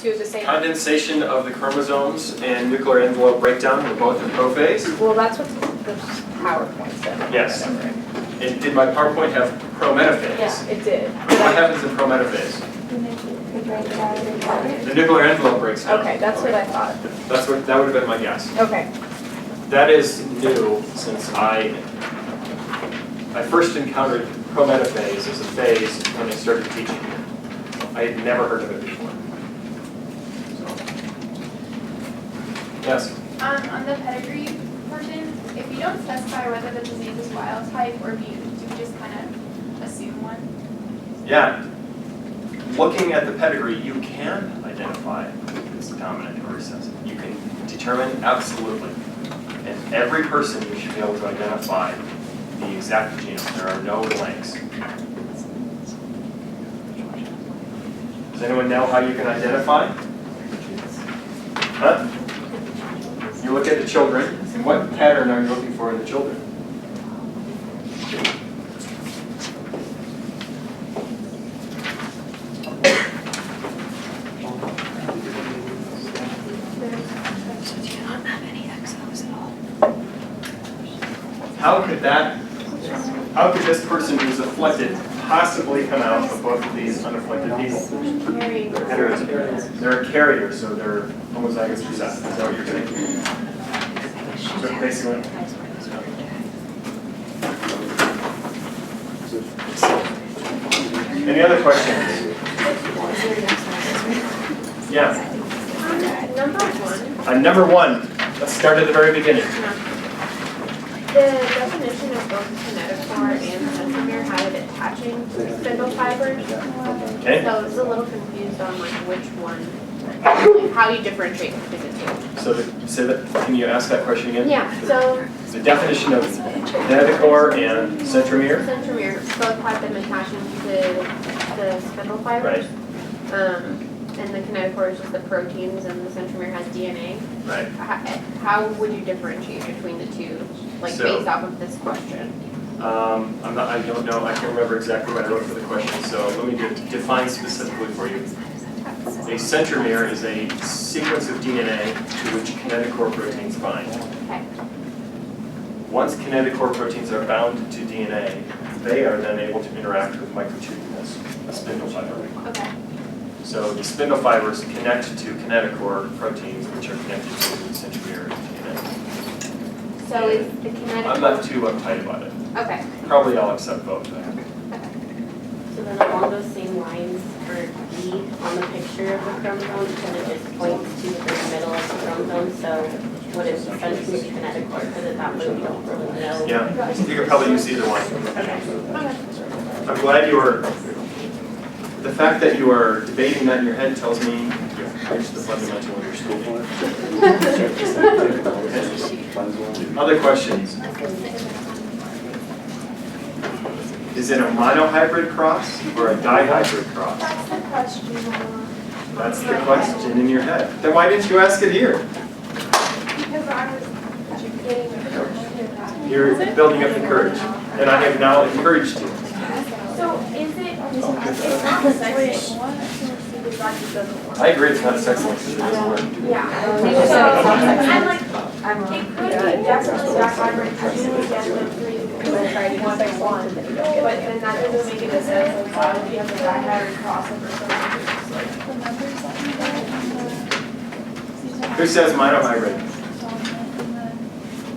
two of the same. Condensation of the chromosomes and nuclear envelope breakdown were both in prophase. Well, that's what the PowerPoint said. Yes. And did my PowerPoint have prometaphase? Yeah, it did. What happens in prometaphase? The nuclear envelope breaks down. Okay, that's what I thought. That would have been my guess. Okay. That is new since I first encountered prometaphase as a phase when I started teaching here. I had never heard of it before. So. Yes? On the pedigree portion, if you don't specify whether the disease is wild type or mutant, do you just kind of assume one? Yeah. Looking at the pedigree, you can identify if it's dominant or recessive. You can determine absolutely. And every person you should be able to identify the exact genome. There are no blanks. Does anyone know how you can identify? Huh? You look at the children. What pattern are you looking for in the children? How could this person who's afflicted possibly come out of both of these unafflicted people? They're a carrier, so they're homozygous recessive. Is that what you're saying? So basically. Any other questions? Yeah. Number one. Let's start at the very beginning. The definition of both kinetophore and centromere had it attaching spindle fibers. Okay. So I was a little confused on like which one, like how you differentiate between the two. So can you ask that question again? Yeah, so the definition of kinetophore and centromere? Centromere both have them attaching to the spindle fibers. Right. And the kinetophore is just the proteins and the centromere has DNA. Right. How would you differentiate between the two, like based off of this question? I don't know. I can't remember exactly what I wrote for the question. So let me define specifically for you. A centromere is a sequence of DNA to which kinetochore proteins bind. Okay. Once kinetochore proteins are bound to DNA, they are then able to interact with microtubules, a spindle fiber. Okay. So the spindle fibers connect to kinetochore proteins, which are connected to the centromere DNA. So is the kinetochore... I'm not too uptight about it. Okay. Probably I'll accept both. Okay. So then along those same lines, for D on the picture of the chromosome, kind of just points to the middle of the chromosome, so what is essentially kinetochore, because at that point we don't really know. Yeah, you could probably use either one. Okay. I'm glad you were... The fact that you are debating that in your head tells me you've reached the fundamental understanding. Other questions? Is it a monohybrid cross or a dihybrid cross? That's the question. That's the question in your head. Then why didn't you ask it here? Because I was getting the courage. You're building up the courage. And I have now encouraged you. So is it, it's not sexy. I agree it's not sex linked because it doesn't work. Yeah. So I'm like, it could be definitely dihybrid because you would get them three. But then that doesn't make any sense. Like, why would you have a dihybrid crossover? Who says monohybrid?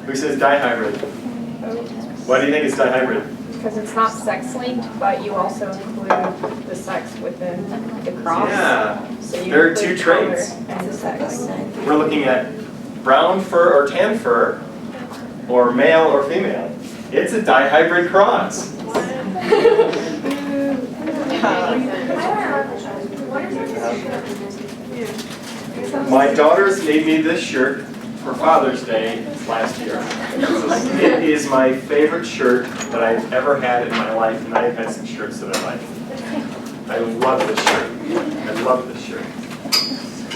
Who says dihybrid? Why do you think it's dihybrid? Because it's not sex-linked, but you also include the sex within the cross. Yeah, So you there are two include color traits. as a sex. We're looking at brown fur or tan fur, or male or female. It's a dihybrid cross. My daughters made me this shirt for Father's Day last year. It is my favorite shirt that I've ever had in my life, and I've had some shirts that I like. I love this shirt. I love this shirt.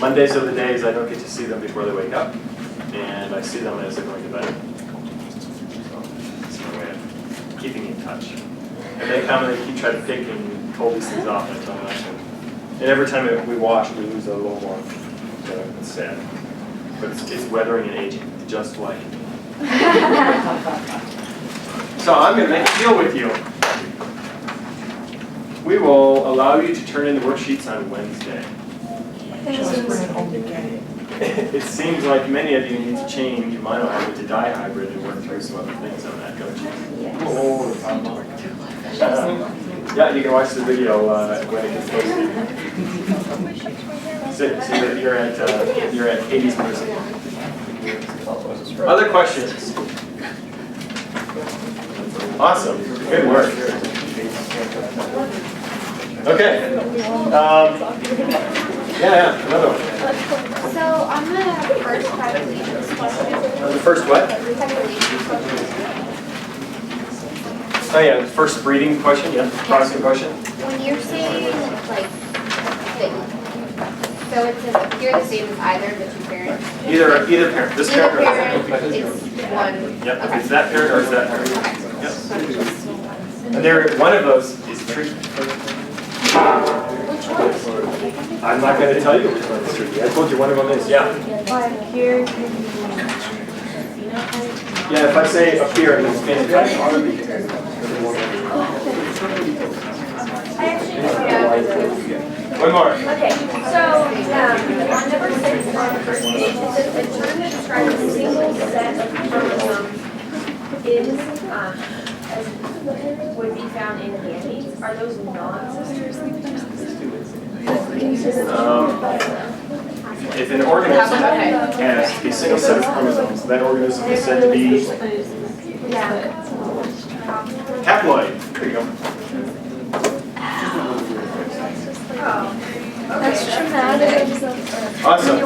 Mondays are the days I don't get to see them before they wake up, and I see them as they're going to bed. So it's my way of keeping in touch. And they come and they keep trying to pick and pull these things off, and I tell them I can And every time we wash, we lose a little more. So it's sad. But it's weathering and aging, just like me. So I'm going to make a deal with you. We will allow you to turn in the worksheets on Wednesday. It seems like many of you need to change monohybrid to dihybrid and work through some other things on that, don't you? Yeah, you can watch the video when it gets posted. See that you're at Katie's person. Other questions? Awesome. Good work. Okay. Yeah, another one. So on the first calculations question. The first what? Calculations question. Oh yeah, the first breeding question, yeah, crossing question. When you're saying like that, so it says appear the same as either of the two parents. Either parent, this Either parent or that parent parent. is one. Yep, if it's that parent or it's that parent. Yep. And one of those is tricky. Which one? I'm not going to tell you which one is tricky. I told you one of them is, yeah. Yeah, if I say appear, it's phenotype. One more. Okay, so, on number 6 on the first page, it says the term that describes a single set of chromosomes is, would be found in gametes. Are those non-sisters? If an organism has a single set of chromosomes, that organism is said to be haploid. There you go. That's traumatic. Awesome.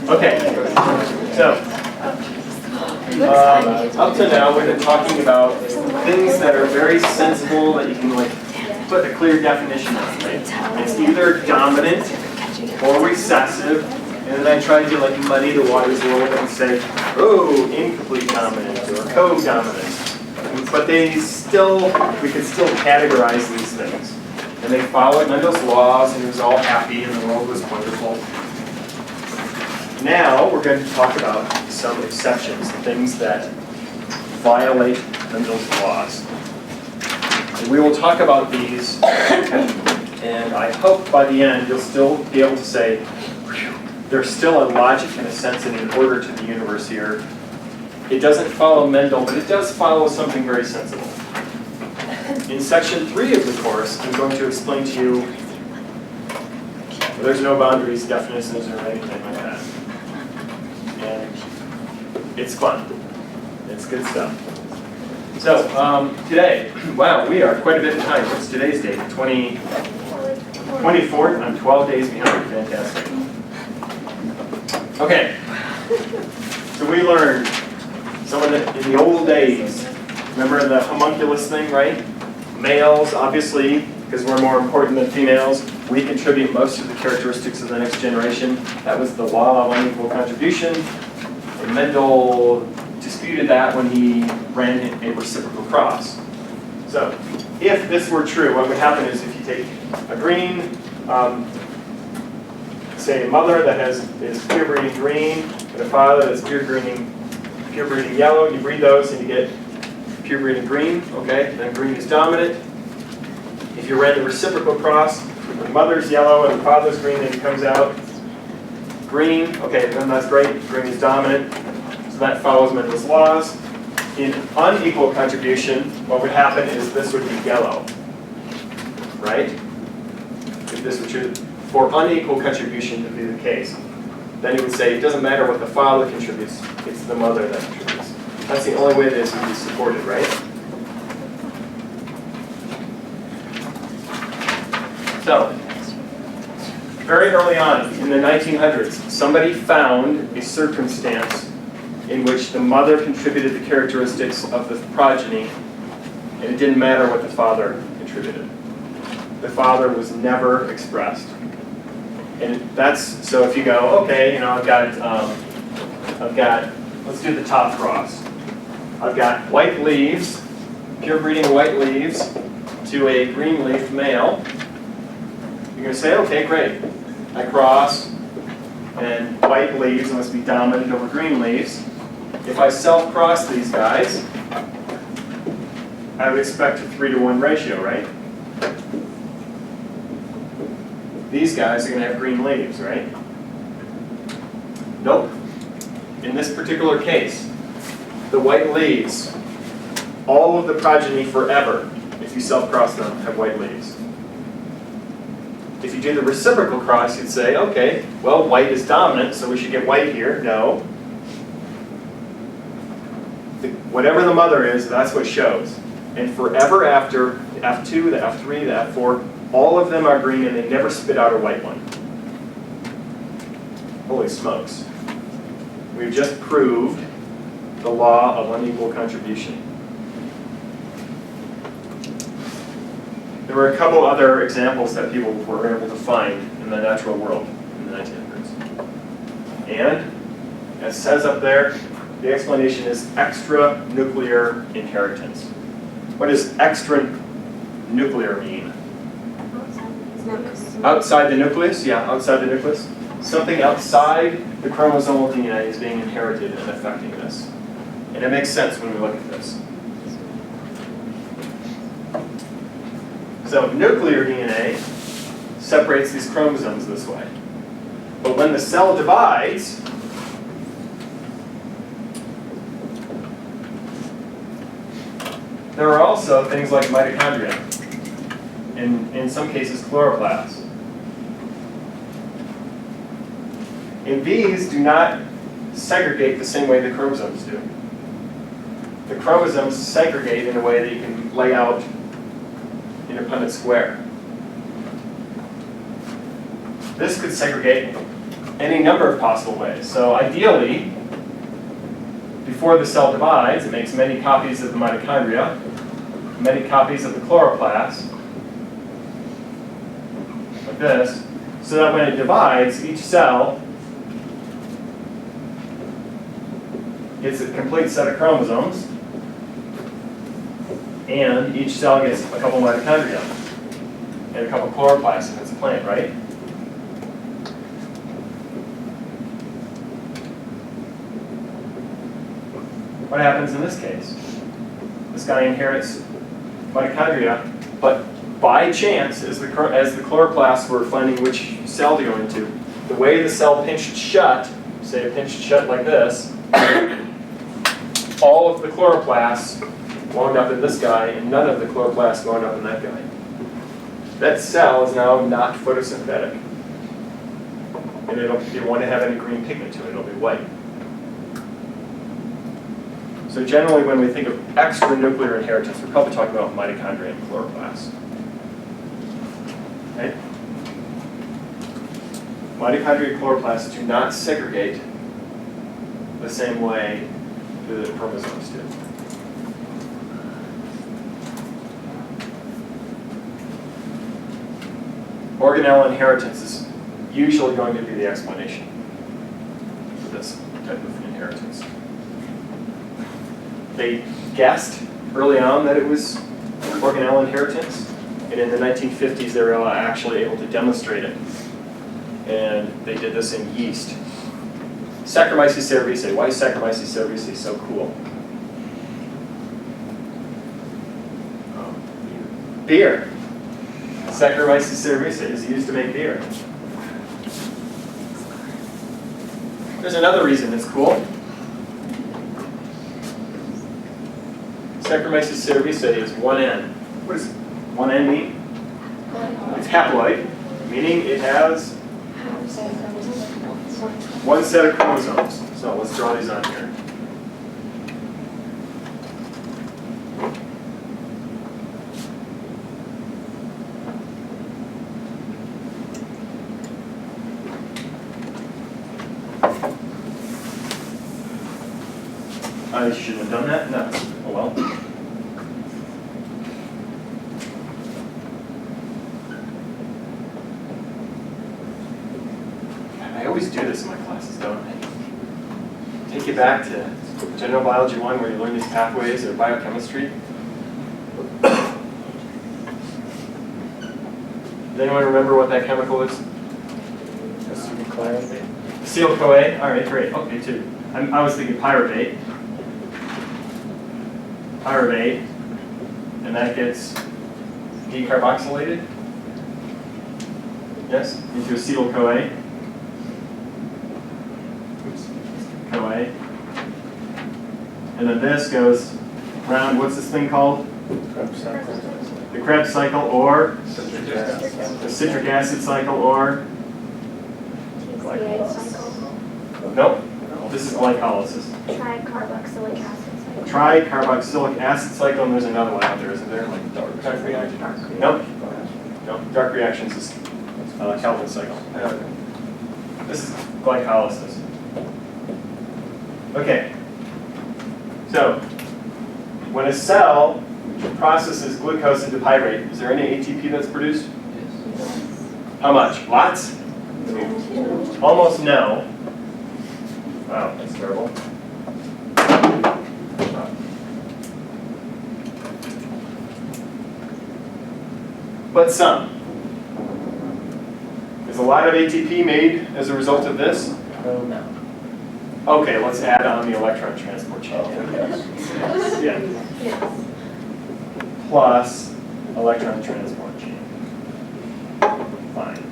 Okay. So, up to now, we've been talking about things that are very sensible that you can like put a clear definition on. Right? It's either dominant or recessive, and then I tried to like muddy the waters a little bit and say, oh, incomplete dominant or co-dominant. But we can still categorize these things. And they followed Mendel's laws, and it was all happy, and the world was wonderful. Now we're going to talk about some exceptions, things that violate Mendel's laws. And we will talk about these, and I hope by the end you'll still be able to say, there's still a logic and a sense and an order to the universe here. It doesn't follow Mendel, but it does follow something very sensible. In section 3 of the course, I'm going to explain to you there's no boundaries, definitions, or anything like that. And it's fun. It's good stuff. So, today, wow, we are quite a bit behind. What's today's date? 24th? I'm 12 days behind. Fantastic. Okay. So we learned some of the, in the old days, remember the homunculus thing, right? Males, obviously, because we're more important than females, we contribute most of the characteristics of the next generation. That was the law of unequal contribution. And Mendel disputed that when he ran a reciprocal cross. So, if this were true, what would happen is if you take a green, say a mother that is pure breeding green, and a father that's pure breeding yellow, you breed those and you get pure breeding green, okay? Then green is dominant. If you ran the reciprocal cross, the mother's yellow and the father's green, then it comes out green, okay, then that's great, green is dominant. So that follows Mendel's laws. In unequal contribution, what would happen is this would be yellow, right? If this were true, for unequal contribution to be the case, then he would say it doesn't matter what the father contributes, it's the mother that contributes. That's the only way this would be supported, right? So, very early on in the 1900s, somebody found a circumstance in which the mother contributed the characteristics of the progeny, and it didn't matter what the father contributed. The father was never expressed. And that's, so if you go, okay, you know, I've got, let's do the top cross. I've got white leaves, pure breeding white leaves, to a green-leafed male, you're going to say, okay, great. I cross, and white leaves must be dominant over green leaves. If I self-cross these guys, I would expect a 3-to-1 ratio, right? These guys are going to have green leaves, right? Nope. In this particular case, the white leaves, all of the progeny forever, if you self-cross them, have white leaves. If you do the reciprocal cross, you'd say, okay, well, white is dominant, so we should get white here. No. Whatever the mother is, that's what shows. And forever after, the F2, the F3, the F4, all of them are green and they never spit out a white one. Holy smokes. We've just proved the law of unequal contribution. There were a couple other examples that people were able to find in the natural world in the 1900s. And, as it says up there, the explanation is extranuclear inheritance. What does extranuclear mean? Outside the nucleus? Yeah, outside the nucleus. Something outside the chromosomal DNA is being inherited and affecting this. And it makes sense when we look at this. So nuclear DNA separates these chromosomes this way. But when the cell divides, there are also things like mitochondria, in some cases chloroplasts. And these do not segregate the same way the chromosomes do. The chromosomes segregate in a way that you can lay out in a Punnett square. This could segregate any number of possible ways. So ideally, before the cell divides, it makes many copies of the mitochondria, many copies of the chloroplast, like this, so that when it divides, each cell gets a complete set of chromosomes, and each cell gets a couple mitochondria and a couple chloroplasts if it's a plant, right? What happens in this case? This guy inherits mitochondria, but by chance, as the chloroplasts were finding which cell to go into, the way the cell pinched shut, say it pinched shut like this, all of the chloroplasts wound up in this guy, and none of the chloroplasts wound up in that guy. That cell is now not photosynthetic. And it won't have any green pigment to it, it'll be white. So generally when we think of extranuclear inheritance, we're probably talking about mitochondria and chloroplasts. Okay? Mitochondria and chloroplasts do not segregate the same way the chromosomes do. Organelle inheritance is usually going to be the explanation for this type of inheritance. They guessed early on that it was organelle inheritance, and in the 1950s they were actually able to demonstrate it. And they did this in yeast. Saccharomyces cerevisiae. Why is Saccharomyces cerevisiae so cool? Beer. Saccharomyces cerevisiae is used to make beer. There's another reason it's cool. Saccharomyces cerevisiae is 1N. What does 1N mean? It's haploid, meaning it has one set of chromosomes. So let's draw these on here. I shouldn't have done that? No. Oh well. I always do this in my classes, don't I? Take you back to General Biology 1 where you learn these pathways or biochemistry. Does anyone remember what that chemical is? Acetyl-CoA? All right, great. Okay, two. I was thinking pyruvate. Pyruvate. And that gets decarboxylated. Yes? Into acetyl-CoA. Oops. CoA. And then this goes around, what's this thing called? The Krebs cycle, or the citric acid cycle, or nope. This is glycolysis. Tricarboxylic acid cycle. Tricarboxylic acid cycle, and there's another one out there, isn't there? Like dark reaction. Nope. Nope. Dark reactions is Calvin cycle. This is glycolysis. Okay. So when a cell processes glucose into pyruvate, is there any ATP that's produced? Yes. How much? Lots? Almost no. Wow, that's terrible. But some. Is a lot of ATP made as a result of this? No. Okay, let's add on the electron transport chain. Yeah. Yes. Plus electron transport chain. Fine.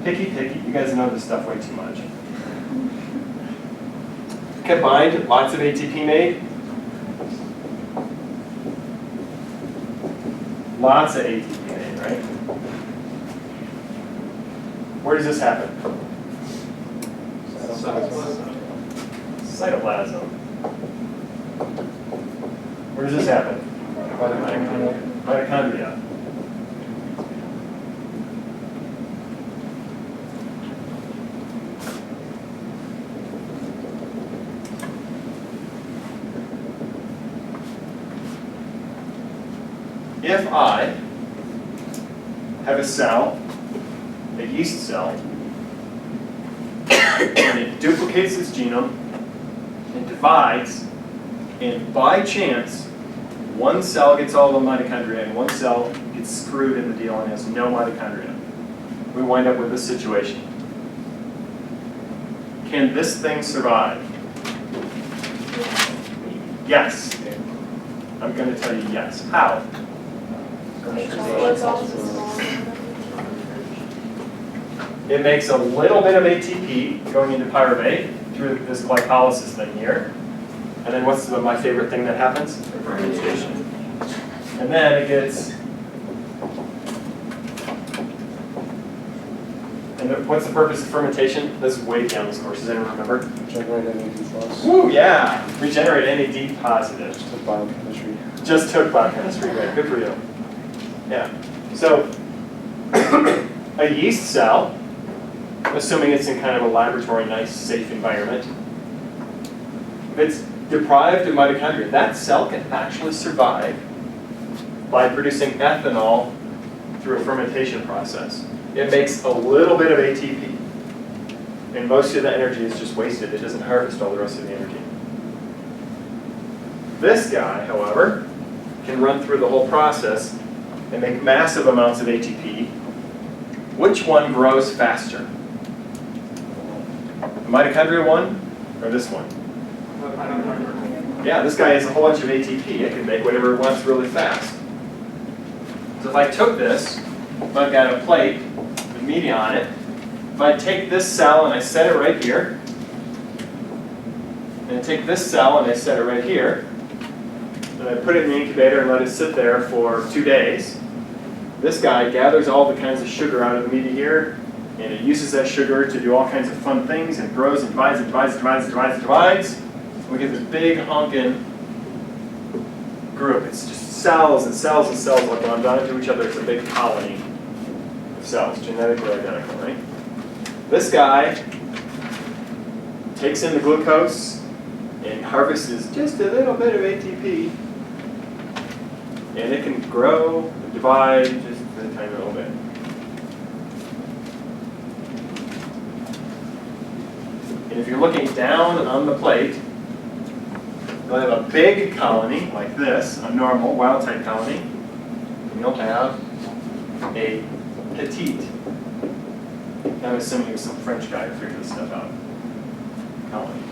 Picky. You guys know this stuff way too much. Combined, lots of ATP made. Lots of ATP made, right? Where does this happen? Cytoplasm. Where does this happen? Mitochondria. If I have a cell, a yeast cell, and it duplicates its genome and divides, and by chance, one cell gets all the mitochondria and one cell gets screwed in the deal and has no mitochondria, we wind up with this situation. Can this thing survive? Yes. I'm going to tell you yes. How? It makes a little bit of ATP going into pyruvate through this glycolysis thing here. And then what's my favorite thing that happens? Fermentation. And then it gets... And what's the purpose of fermentation? This is way down this course. Does anyone remember? Generate NAD+. Woo, yeah! Regenerate NAD positive. Just took biochemistry. Just took biochemistry, right? Good for you. Yeah. So, a yeast cell, assuming it's in kind of a laboratory, nice, safe environment, if it's deprived of mitochondria, that cell can actually survive by producing ethanol through a fermentation process. It makes a little bit of ATP, and most of the energy is just wasted. It doesn't harvest all the rest of the energy. This guy, however, can run through the whole process and make massive amounts of ATP. Which one grows faster? The mitochondria one or this one? Yeah, this guy has a whole bunch of ATP. It can make whatever it wants really fast. So if I took this, if I've got a plate with media on it, if I take this cell and I set it right here, and I take this cell and I set it right here, and I put it in the incubator and let it sit there for 2 days, this guy gathers all the kinds of sugar out of the media here, and it uses that sugar to do all kinds of fun things, and grows and divides and divides and divides and divides and divides. And we get this big honkin' group. It's just cells and cells and cells all bound onto each other. It's a big colony of cells, genetically identical, right? This guy takes in the glucose and harvests just a little bit of ATP, and it can grow and divide just a tiny little bit. And if you're looking down on the plate, you'll have a big colony like this, a normal wild-type colony, and you'll have a petite. I'm assuming it was some French guy who figured this stuff out. Colony.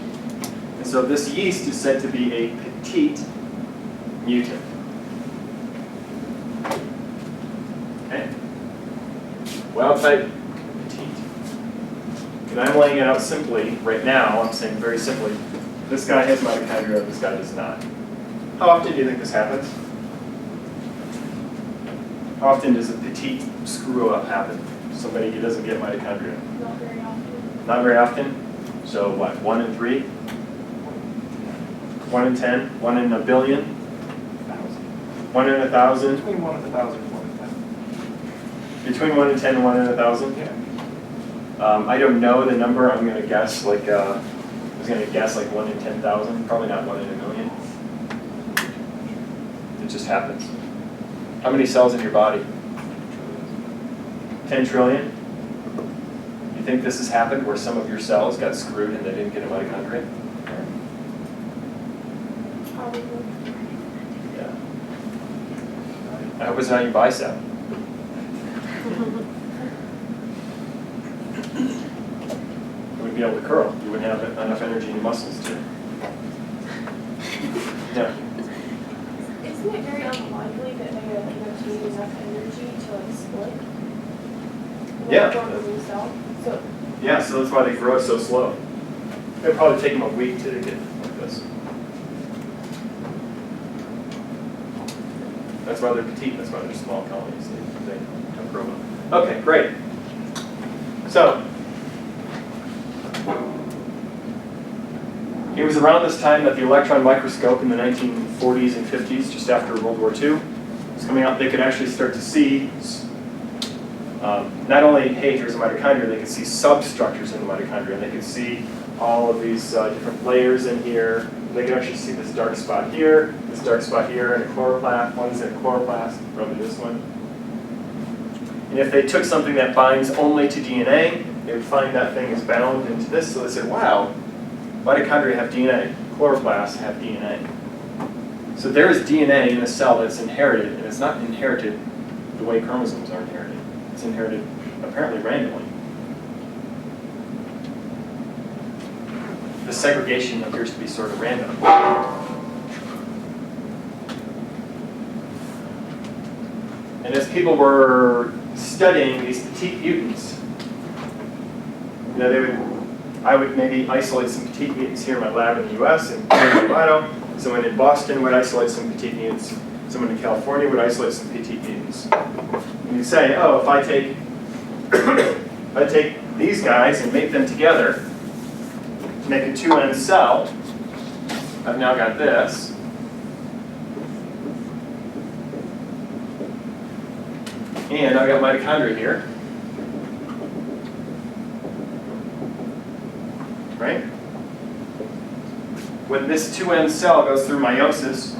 And so this yeast is said to be a petite mutant. Okay? Wild type, petite. And I'm laying it out simply, right now, I'm saying very simply, this guy has mitochondria, this guy does not. How often do you think this happens? How often does a petite screw up happen? Somebody who doesn't get mitochondria? Not very often. Not very often? So what, 1 in 3? 1 in 10? 1 in a billion? 1 in 1,000? Between 1 and 1,000 and 1 and 10. Between 1 in 10 and 1 in 1,000? Yeah. I don't know the number. I'm going to guess like, I was going to guess like 1 in 10,000. Probably not 1 in a million. It just happens. How many cells in your body? 10 trillion? You think this has happened where some of your cells got screwed and they didn't get a mitochondria? Probably. Yeah. I hope it's not your bicep. You wouldn't be able to curl. You wouldn't have enough energy in your muscles to. Yeah. Isn't it very unlikely that they would end up needing enough energy to like split? Yeah. Form a new cell? So Yeah, so that's why they grow so slow. It'll probably take them a week to get like this. That's why they're petite. That's why they're small colonies. They don't grow well. Okay, great. So, it was around this time that the electron microscope in the 1940s and 50s, just after World War II, was coming out. They could actually start to see not only, hey, here's a mitochondria, they could see substructures in the mitochondria. And they could see all of these different layers in here. They could actually see this dark spot here, and a chloroplast. One's in a chloroplast, probably this one. And if they took something that binds only to DNA, they would find that thing is bound into this. So they said, wow, mitochondria have DNA, chloroplasts have DNA. So there is DNA in a cell that's inherited, and it's not inherited the way chromosomes are inherited. It's inherited apparently randomly. The segregation appears to be sort of random. And as people were studying these petite mutants, you know, I would maybe isolate some petite mutants here in my lab in the US and here in Colorado. Someone in Boston would isolate some petite mutants. Someone in California would isolate some petite mutants. And you'd say, oh, if I take, if I take these guys and make them together to make a 2N cell, I've now got this. And I've got mitochondria here. Right? When this 2N cell goes through meiosis,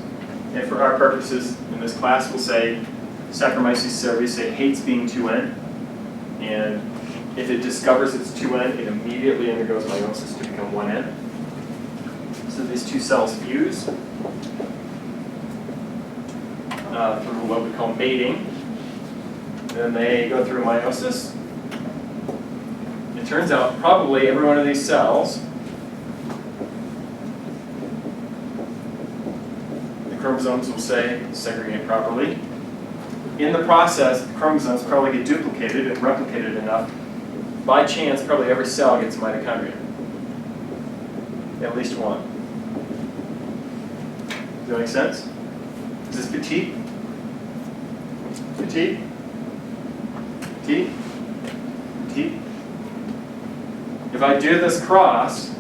and for our purposes in this class we'll say Saccharomyces cerevisiae hates being 2N, and if it discovers it's 2N, it immediately undergoes meiosis to become 1N. So these two cells fuse through what we call mating. Then they go through meiosis. It turns out probably every one of these cells, the chromosomes will say segregate properly. In the process, the chromosomes probably get duplicated and replicated enough. By chance, probably every cell gets mitochondria. At least one. Does that make sense? Is this petite? Petite? Petite? Petite? If I do this cross,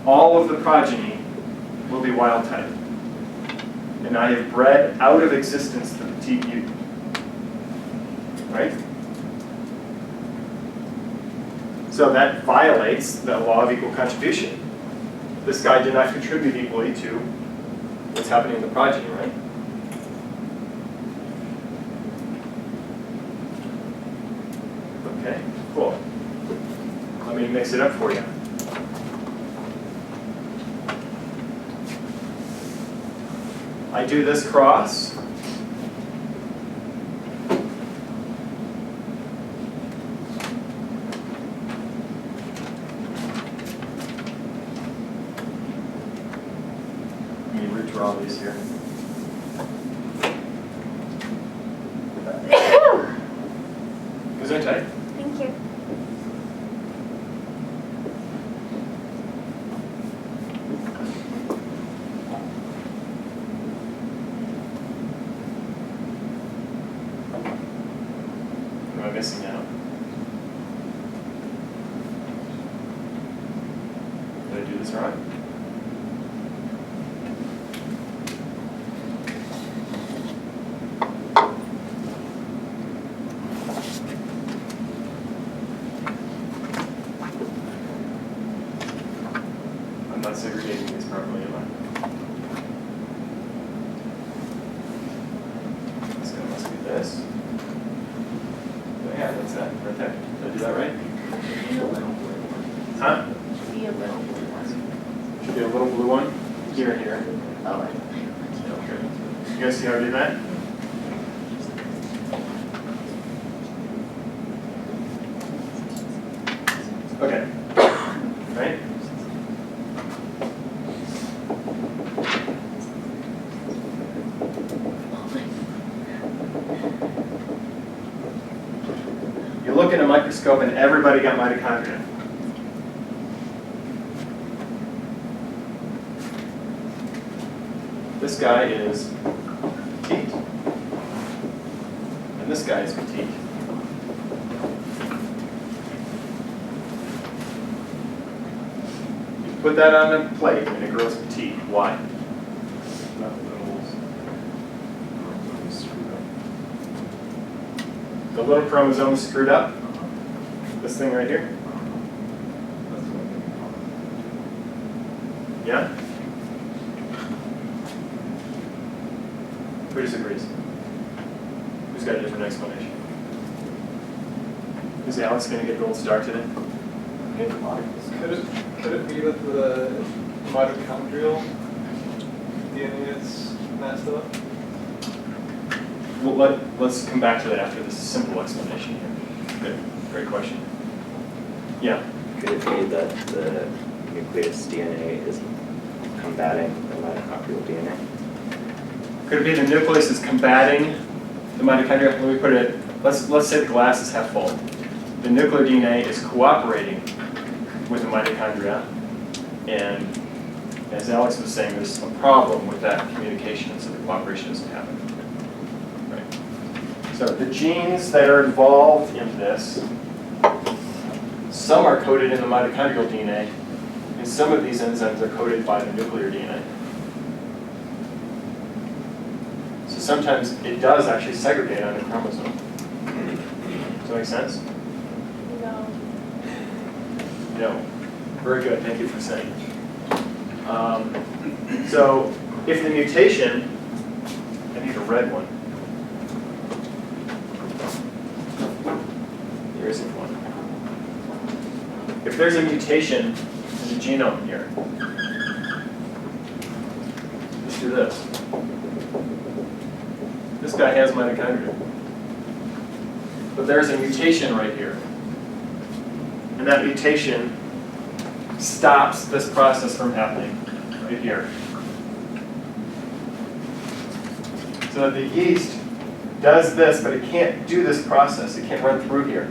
all of the progeny will be wild type. And I have bred out of existence the petite mutant. Right? So that violates the law of equal contribution. This guy did not contribute equally to what's happening in the progeny, right? Okay, cool. Let me mix it up for you. I do this cross. all these here. Gesundheit. Thank you. What am I missing now? Did I do this right? I'm not segregating these properly, am I? This guy must be this. Oh, yeah, that's that, right there. Did I do that right? Huh? Be a little blue one. Should be a little blue one here and here. Oh, Okay. You guys see how I did that? Okay. Right? You look in a microscope and everybody got mitochondria. This guy is petite. And this guy is petite. You put that on a plate and it grows petite. Why? The little chromosome is screwed up. This thing right here. Yeah? Who disagrees? Who's got a different explanation? Is Alex going to get gold star today? Could it be that the mitochondrial DNA is messed up? Well, let's come back to that after this simple explanation here. Good, great question. Yeah? Could it be that the nucleus DNA is combating the mitochondrial DNA? Could it be the nucleus is combating the mitochondria? Let me put it, let's say the glass is half full. The nuclear DNA is cooperating with the mitochondria, and as Alex was saying, there's a problem with that communication, so the cooperation doesn't happen. Right. So the genes that are involved in this, some are coded in the mitochondrial DNA, and some of these enzymes are coded by the nuclear DNA. So sometimes it does actually segregate on the chromosome. Does that make sense? No. No. Very good, thank you for saying. So if the mutation, I need a red one. There isn't one. If there's a mutation in the genome here, let's do this. This guy has mitochondria. But there's a mutation right here. And that mutation stops this process from happening right here. So the yeast does this, but it can't do this process. It can't run through here.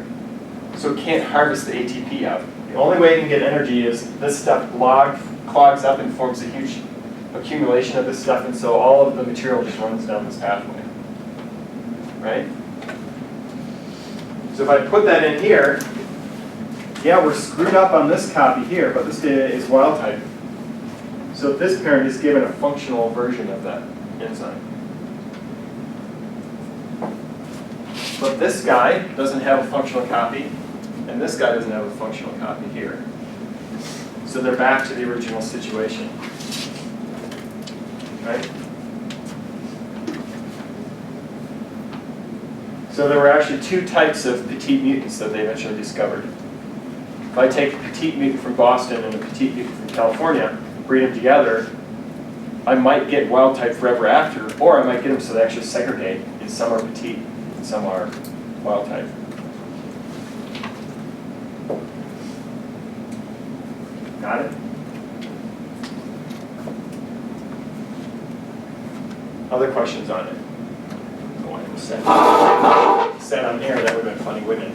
So it can't harvest the ATP out. The only way it can get energy is this stuff clogs up and forms a huge accumulation of this stuff, and so all of the material just runs down this pathway. Right? So if I put that in here, yeah, we're screwed up on this copy here, but this data is wild type. So this parent is given a functional version of that enzyme. But this guy doesn't have a functional copy, and this guy doesn't have a functional copy here. So they're back to the original situation. Right? So there were actually two types of petite mutants that they eventually discovered. If I take a petite mutant from Boston and a petite mutant from California, breed them together, I might get wild type forever after, or I might get them so they actually segregate, and some are petite and some are wild type. Got it? Other questions on it? Set on air, that would have been funny, wouldn't it?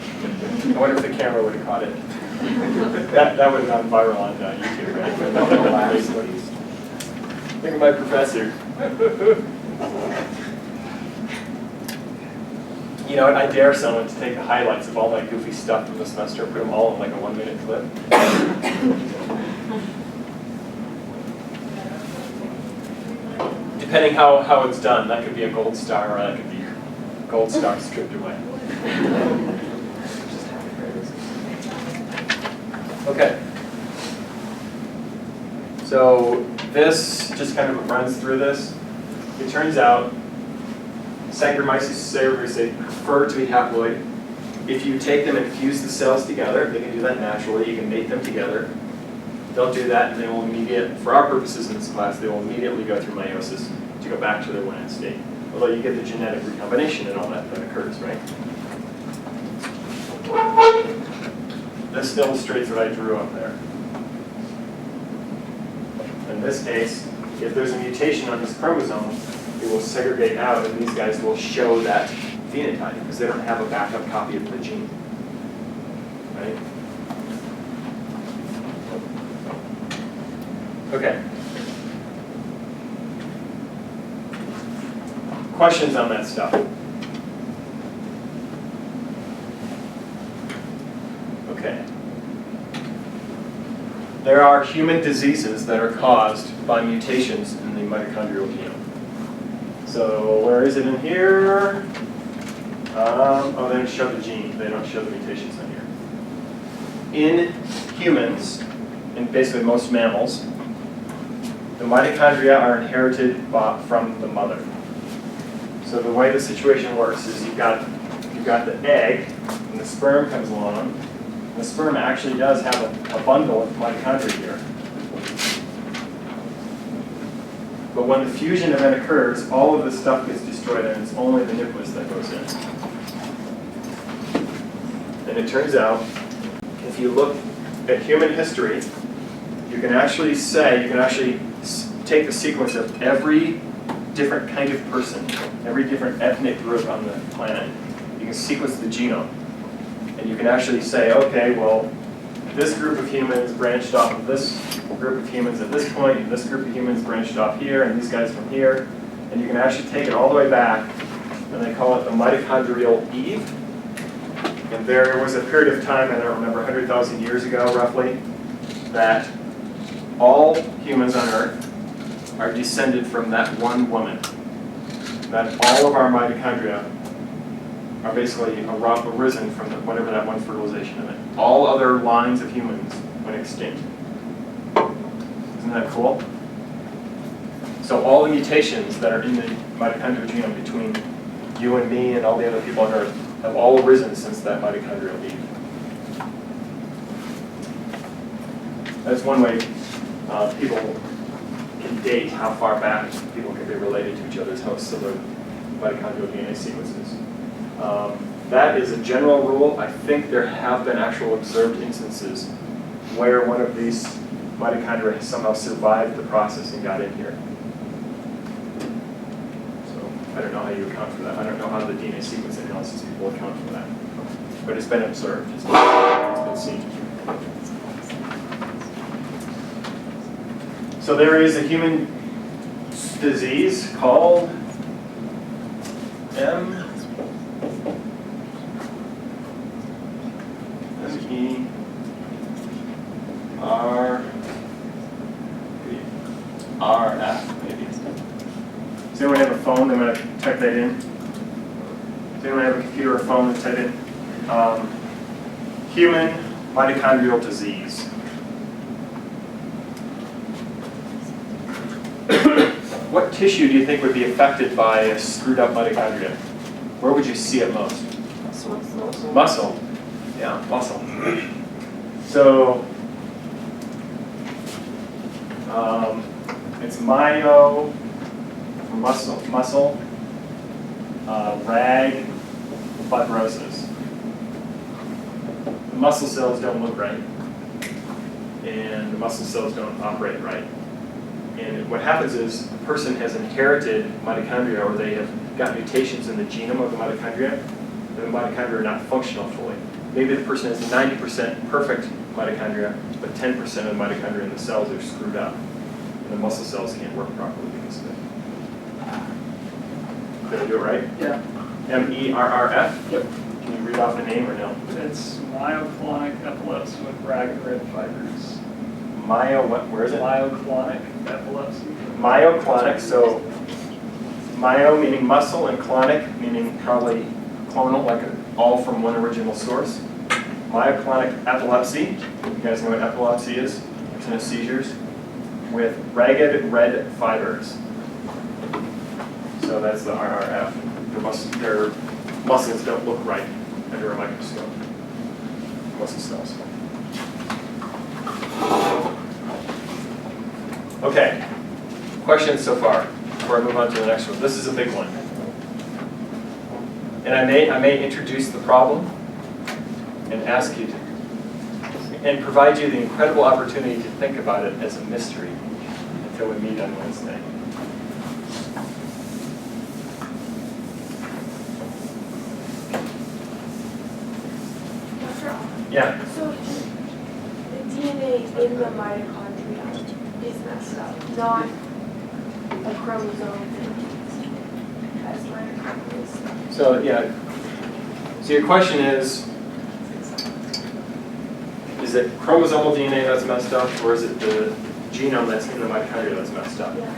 I wonder if the camera would have caught it. That would have gone viral on YouTube, right? Look at my professor. You know what, I dare someone to take the highlights of all my goofy stuff from the semester and put them all in like a 1-minute clip. Depending how it's done, that could be a gold star or that could be gold star stripped away. Okay. So this just kind of runs through this. It turns out Saccharomyces cerevisiae, they prefer to be haploid. If you take them and fuse the cells together, they can do that naturally. You can mate them together. They'll do that, and they will for our purposes in this class, they will immediately go through meiosis to go back to their one state. Although you get the genetic recombination and all that occurs, right? This illustrates what I drew up there. In this case, if there's a mutation on this chromosome, it will segregate out, and these guys will show that phenotype because they don't have a backup copy of the gene, right? Okay. Questions on that stuff? Okay. There are human diseases that are caused by mutations in the mitochondrial genome. So where is it in here? Oh, they don't show the gene. They don't show the mutations in here. In humans, and basically most mammals, the mitochondria are inherited from the mother. So the way the situation works is you've got the egg, and the sperm comes along. And the sperm actually does have a bundle of mitochondria here. But when the fusion event occurs, all of this stuff gets destroyed, and it's only the nucleus that goes in. And it turns out, if you look at human history, you can actually take the sequence of every different kind of person, every different ethnic group on the planet. You can sequence the genome. And you can actually say, okay, well, this group of humans branched off of this group of humans at this point, and this group of humans branched off here, and these guys from here. And you can actually take it all the way back, and they call it the mitochondrial Eve. And there was a period of time, I don't remember, 100,000 years ago, roughly, that all humans on Earth are descended from that one woman. That all of our mitochondria are basically arisen from whatever that one fertilization event. All other lines of humans went extinct. Isn't that cool? So all the mutations that are in the mitochondrial genome between you and me and all the other people on Earth have all arisen since that mitochondrial Eve. That's one way people can date how far back people can be related to each other's hosts of their mitochondrial DNA sequences. That is a general rule. I think there have been actual observed instances where one of these mitochondria has somehow survived the process and got in here. So I don't know how you account for that. I don't know how the DNA sequence analysis people account for that. But it's been observed. It's been seen. So there is a human disease called MERV. RF, maybe. Does anyone have a phone? I'm going to type that in. Does anyone have a computer or phone to type in? Human mitochondrial disease. What tissue do you think would be affected by a screwed up mitochondria? Where would you see it most? Muscle. Yeah, muscle. So, it's muscle, rag, fibrosis. The muscle cells don't look right, and the muscle cells don't operate right. And what happens is a person has inherited mitochondria, or they have got mutations in the genome of the mitochondria, and the mitochondria are not functional fully. Maybe the person has 90% perfect mitochondria, but 10% of the mitochondria in the cells are screwed up. And the muscle cells can't work properly because of it. Did I do it right? Yeah. MERRF? Yep. Can you read off the name or no? It's myoclonic epilepsy with ragged red fibers. Where is it? Myoclonic epilepsy. Myoclonic, so myo meaning muscle and clonic meaning probably clonal, like all from one original source. Myoclonic epilepsy, you guys know what epilepsy is? It's in seizures, with ragged red fibers. So that's the RRF. Their muscles don't look right under a microscope. Muscle cells. Okay, questions so far before I move on to the next one? This is a big one. And I may introduce the problem and ask you to, and provide you the incredible opportunity to think about it as a mystery until we meet on Wednesday. Yeah. So the DNA in the mitochondria is messed up, not a chromosome as mitochondria. So yeah. So your question is it chromosomal DNA that's messed up, or is it the genome that's in the mitochondria that's messed up? Yeah.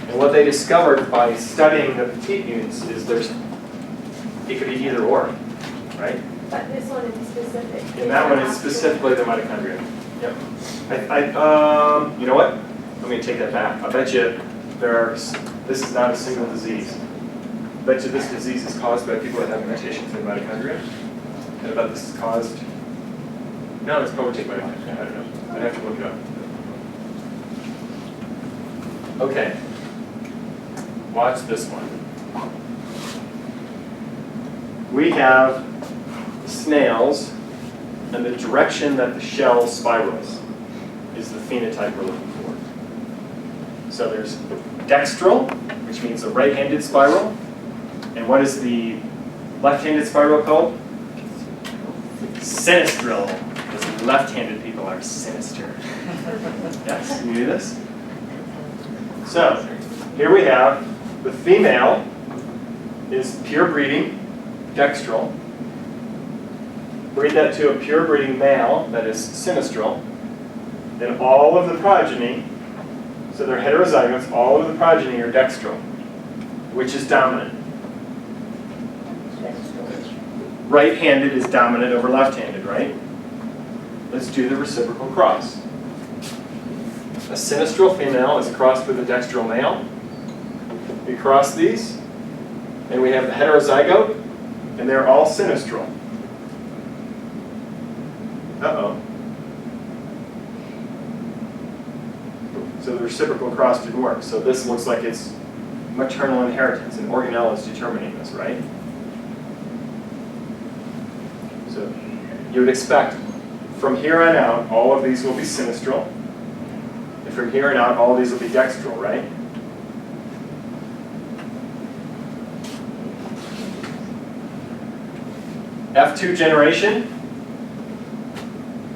And what they discovered by studying the petite units is it could be either or, right? But this one is specific. And that one is specifically the mitochondria. Yep. You know what? Let me take that back. I bet you this is not a single disease. I bet you this disease is caused by people that have mutations in mitochondria. And I bet this is caused, no, it's probably mitochondria, I don't know. I'd have to look it up. Okay. Watch this one. We have snails, and the direction that the shell spirals is the phenotype we're looking for. So there's dextral, which means a right-handed spiral. And what is the left-handed spiral called? Sinistral, because left-handed people are sinister. Yes, you knew this? So, here we have the female is pure breeding, dextral. Breed that to a pure breeding male that is sinistral. Then all of the progeny, so they're heterozygotes, all of the progeny are dextral. Which is dominant? Right-handed is dominant over left-handed, right? Let's do the reciprocal cross. A sinistral female is crossed with a dextral male. We cross these, and we have the heterozygote, and they're all sinistral. Uh-oh. So the reciprocal cross didn't work. So this looks like it's maternal inheritance, and organelle is determining this, right? So you would expect from here on out, all of these will be sinistral. And from here on out, all of these will be dextral, right? F2 generation.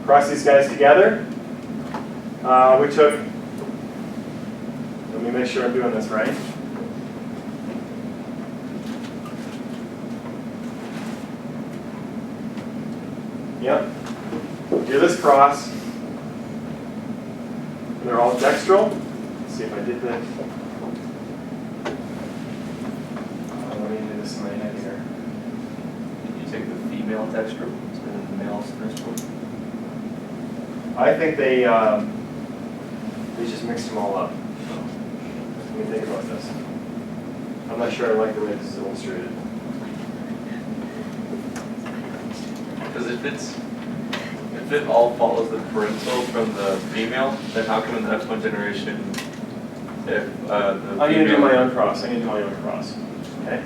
Cross these guys together. We took, let me make sure I'm doing this right. Yep. Do this cross. They're all dextral. Let's see if I did that. Let me do this in my head here. You take the female dextral instead of the male sinistral? I think they just mixed them all up. Let me think about this. I'm not sure I like the way this is illustrated. Because if it all follows the parental from the female, then how come in the F1 generation, if the I'm going to do my own cross. Okay?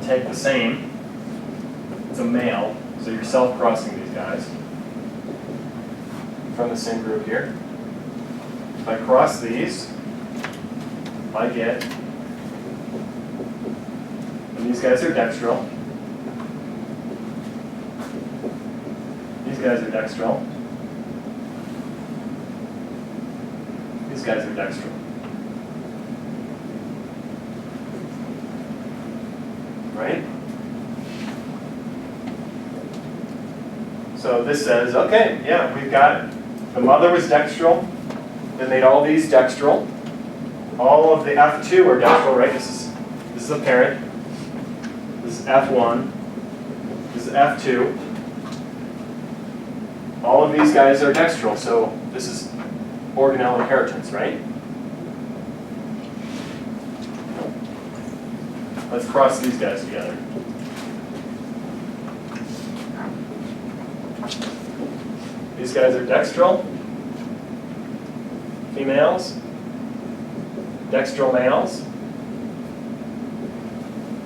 will take the same. It's a male, so you're self-crossing these guys from the same group here. If I cross these, I get, and these guys are dextral. These guys are dextral. These guys are dextral. Right? So this says, okay, yeah, we've got, the mother was dextral, then made all these dextral. All of the F2 are dextral, right? This is a parent. This is F1. This is F2. All of these guys are dextral, so this is organelle inheritance, right? Let's cross these guys together. These guys are dextral, females, dextral males.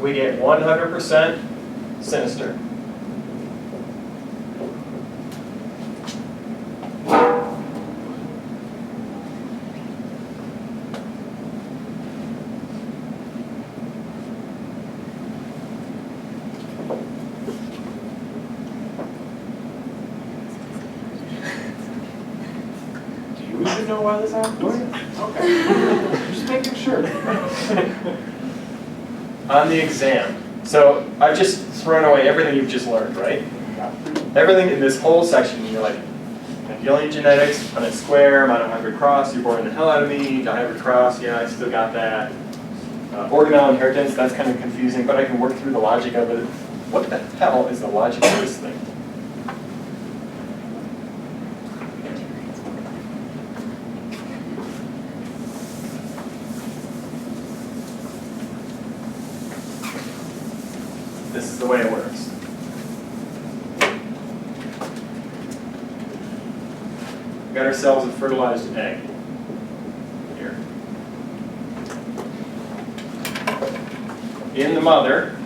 We get 100% sinister. Know why this happened? Okay. Just making sure. On the exam. So I've just thrown away everything you've just learned, right? Everything in this whole section, you're like, Mendelian genetics, Punnett square, Monohybrid cross, you're boring the hell out of me, Dihybrid cross, yeah, I still got that. Organelle inheritance, that's kind of confusing, but I can work through the logic of it. What the hell is the logic of this thing? This is the way it works. We got ourselves a fertilized egg here. In the mother,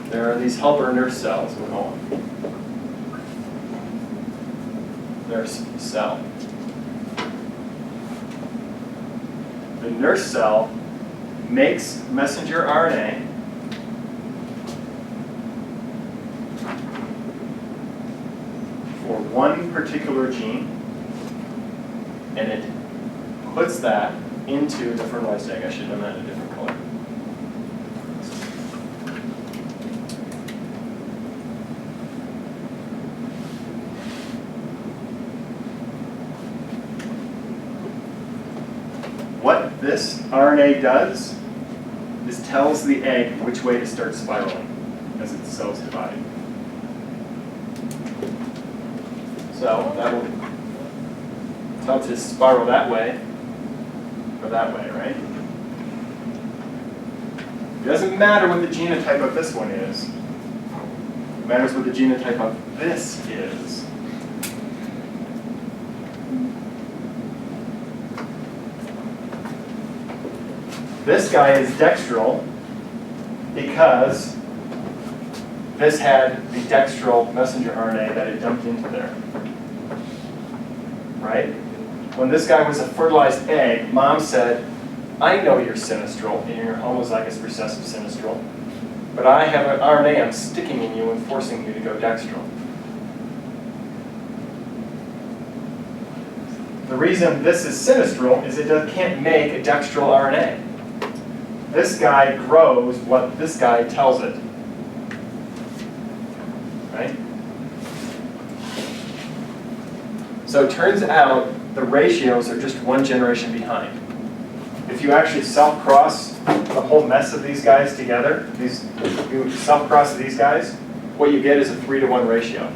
there are these helper nurse cells, we call them. Nurse cell. The nurse cell makes messenger RNA for one particular gene, and it puts that into the fertilized egg. I should have done that in a different color. What this RNA does is tells the egg which way to start spiraling as its cells divide. So that will tell it to spiral that way or that way, right? It doesn't matter what the genotype of this one is. It matters what the genotype of this is. This guy is dextral because this had the dextral messenger RNA that it dumped into there. Right? When this guy was a fertilized egg, mom said, I know you're sinistral and you're homozygous recessive sinistral, but I have an RNA I'm sticking in you and forcing you to go dextral. The reason this is sinistral is it can't make a dextral RNA. This guy grows what this guy tells it. Right? So it turns out the ratios are just one generation behind. If you actually self-cross the whole mess of these guys together, you self-cross these guys, what you get is a 3-to-1 ratio.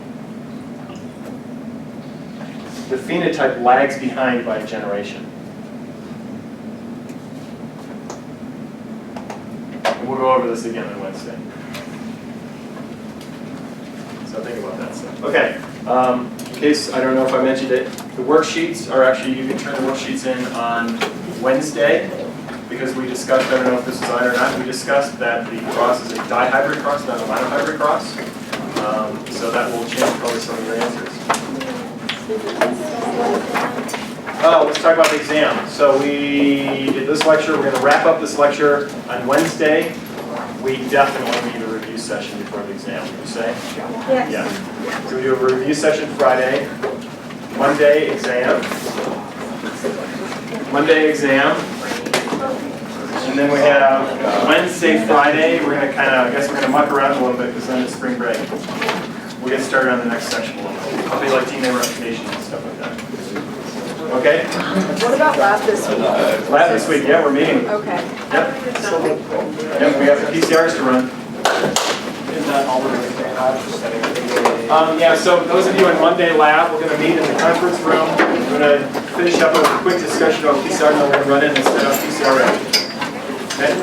The phenotype lags behind by a generation. And we'll go over this again on Wednesday. So think about that stuff. Okay, in case I don't know if I mentioned it, the worksheets are actually, you can turn the worksheets in on Wednesday. because we discussed, I don't know if this was on or not, we discussed that the cross is a dihybrid cross, not a monohybrid cross. So that will change probably some of your answers. Oh, let's talk about the exam. So we did this lecture. We're going to wrap up this lecture on Wednesday. We definitely need a review session before the exam, would you say? Yes. Yeah. So we do a review session Friday, Monday exam, and then we have Wednesday, Friday. We're going to I guess we're going to muck around a little bit because then it's spring break. We'll get started on the next section a little bit. Probably like team member applications and stuff like that. Okay? What about lab this week? Lab this week, yeah, we're meeting. Okay. Yep. Yep, we have the PCRs to run. Yeah, so those of you in Monday lab, we're going to meet in the conference room. We're going to finish up with a quick discussion about PCR, and then we're going to run in and set up PCR ready. Okay?